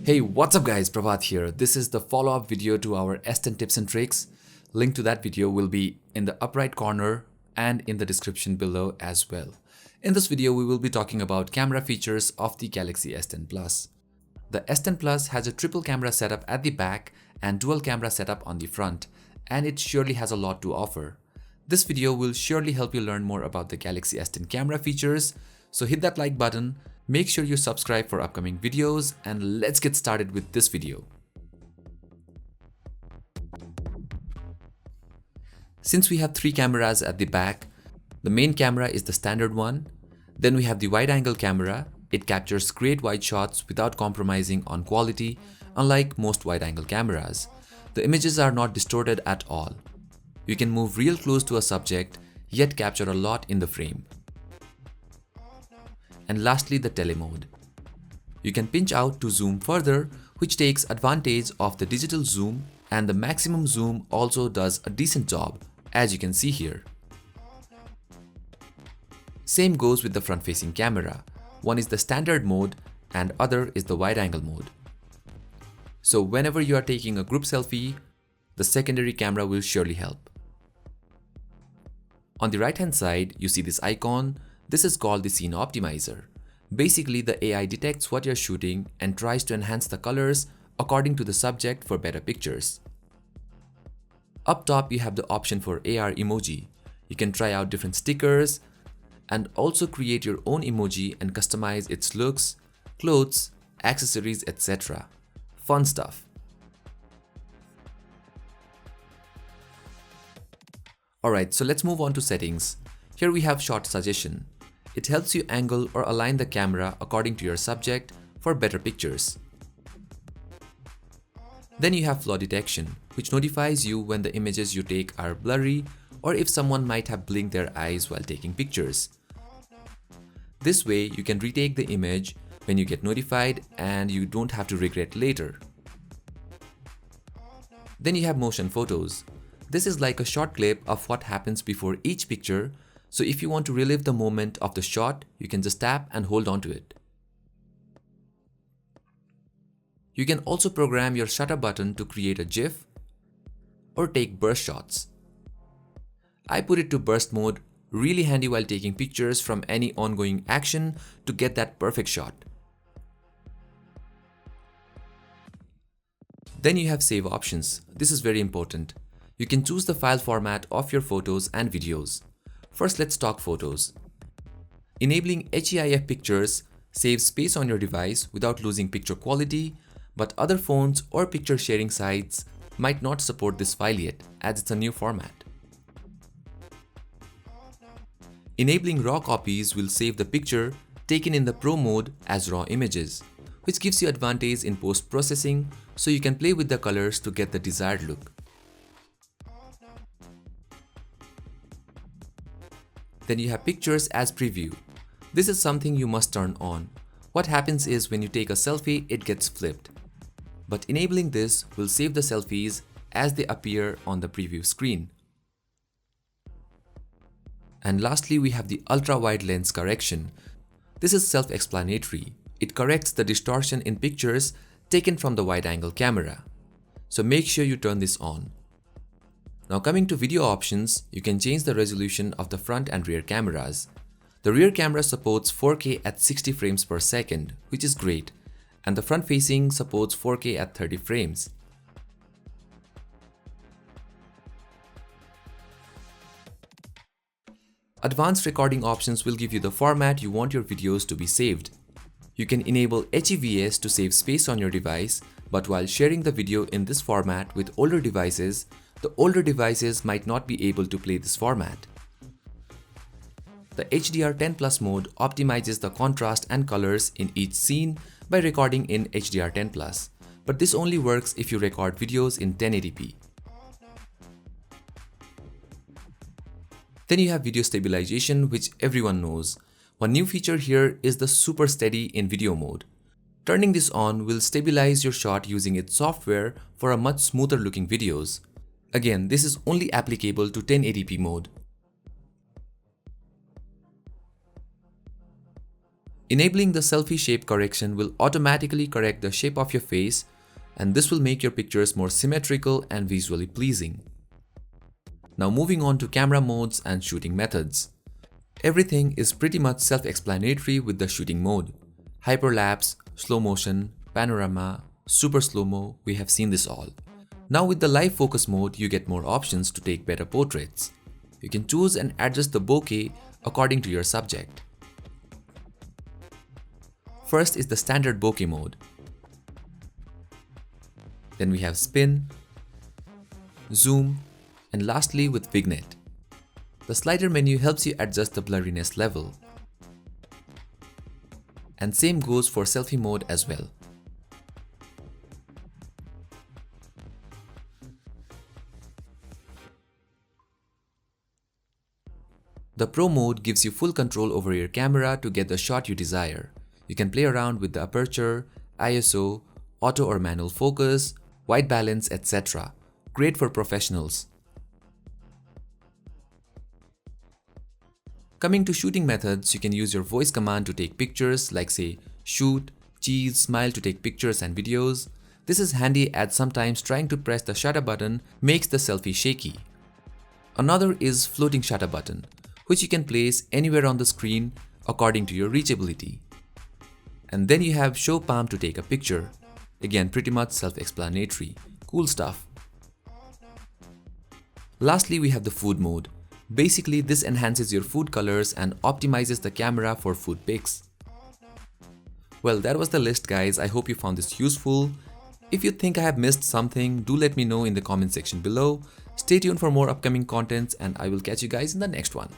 Hey, what's up guys, Prabhat here. This is the follow-up video to our S10 tips and tricks. Link to that video will be in the upper right corner and in the description below as well. In this video, we will be talking about camera features of the Galaxy S10 Plus. The S10 Plus has a triple camera setup at the back and dual camera setup on the front, and it surely has a lot to offer. This video will surely help you learn more about the Galaxy S10 camera features, so hit that like button. Make sure you subscribe for upcoming videos, and let's get started with this video. Since we have three cameras at the back, the main camera is the standard one. Then we have the wide angle camera. It captures great wide shots without compromising on quality, unlike most wide angle cameras. The images are not distorted at all. You can move real close to a subject, yet capture a lot in the frame. And lastly, the tele mode. You can pinch out to zoom further, which takes advantage of the digital zoom, and the maximum zoom also does a decent job, as you can see here. Same goes with the front-facing camera. One is the standard mode and other is the wide-angle mode. So whenever you are taking a group selfie, the secondary camera will surely help. On the right-hand side, you see this icon. This is called the Scene Optimizer. Basically, the AI detects what you're shooting and tries to enhance the colors according to the subject for better pictures. Up top, you have the option for AR emoji. You can try out different stickers and also create your own emoji and customize its looks, clothes, accessories, etc. Fun stuff. Alright, so let's move on to settings. Here we have shot suggestion. It helps you angle or align the camera according to your subject for better pictures. Then you have flaw detection, which notifies you when the images you take are blurry or if someone might have blinked their eyes while taking pictures. This way, you can retake the image when you get notified and you don't have to regret later. Then you have motion photos. This is like a short clip of what happens before each picture. So if you want to relive the moment of the shot, you can just tap and hold on to it. You can also program your shutter button to create a GIF or take burst shots. I put it to burst mode, really handy while taking pictures from any ongoing action to get that perfect shot. Then you have save options. This is very important. You can choose the file format of your photos and videos. First, let's talk photos. Enabling HEIF pictures saves space on your device without losing picture quality, but other phones or picture sharing sites might not support this file yet, as it's a new format. Enabling raw copies will save the picture taken in the Pro mode as raw images, which gives you advantage in post-processing, so you can play with the colors to get the desired look. Then you have pictures as preview. This is something you must turn on. What happens is when you take a selfie, it gets flipped. But enabling this will save the selfies as they appear on the preview screen. And lastly, we have the ultra-wide lens correction. This is self-explanatory. It corrects the distortion in pictures taken from the wide-angle camera. So make sure you turn this on. Now coming to video options, you can change the resolution of the front and rear cameras. The rear camera supports 4K at 60 frames per second, which is great, and the front facing supports 4K at 30 frames. Advanced recording options will give you the format you want your videos to be saved. You can enable HEVS to save space on your device, but while sharing the video in this format with older devices, the older devices might not be able to play this format. The HDR10 Plus mode optimizes the contrast and colors in each scene by recording in HDR10 Plus, but this only works if you record videos in 1080p. Then you have video stabilization, which everyone knows. One new feature here is the Super Steady in video mode. Turning this on will stabilize your shot using its software for a much smoother looking videos. Again, this is only applicable to 1080p mode. Enabling the selfie shape correction will automatically correct the shape of your face, and this will make your pictures more symmetrical and visually pleasing. Now moving on to camera modes and shooting methods. Everything is pretty much self-explanatory with the shooting mode. Hyperlapse, slow motion, panorama, super slow-mo, we have seen this all. Now with the live focus mode, you get more options to take better portraits. You can choose and adjust the bokeh according to your subject. First is the standard bokeh mode. Then we have spin, zoom, and lastly with vignette. The slider menu helps you adjust the blurriness level. And same goes for selfie mode as well. The Pro mode gives you full control over your camera to get the shot you desire. You can play around with the aperture, ISO, auto or manual focus, white balance, etc. Great for professionals. Coming to shooting methods, you can use your voice command to take pictures like say shoot, cheese, smile to take pictures and videos. This is handy as sometimes trying to press the shutter button makes the selfie shaky. Another is floating shutter button, which you can place anywhere on the screen according to your reachability. And then you have show palm to take a picture. Again, pretty much self-explanatory. Cool stuff. Lastly, we have the food mode. Basically, this enhances your food colors and optimizes the camera for food pics. Well, that was the list, guys. I hope you found this useful. If you think I have missed something, do let me know in the comment section below. Stay tuned for more upcoming contents and I will catch you guys in the next one.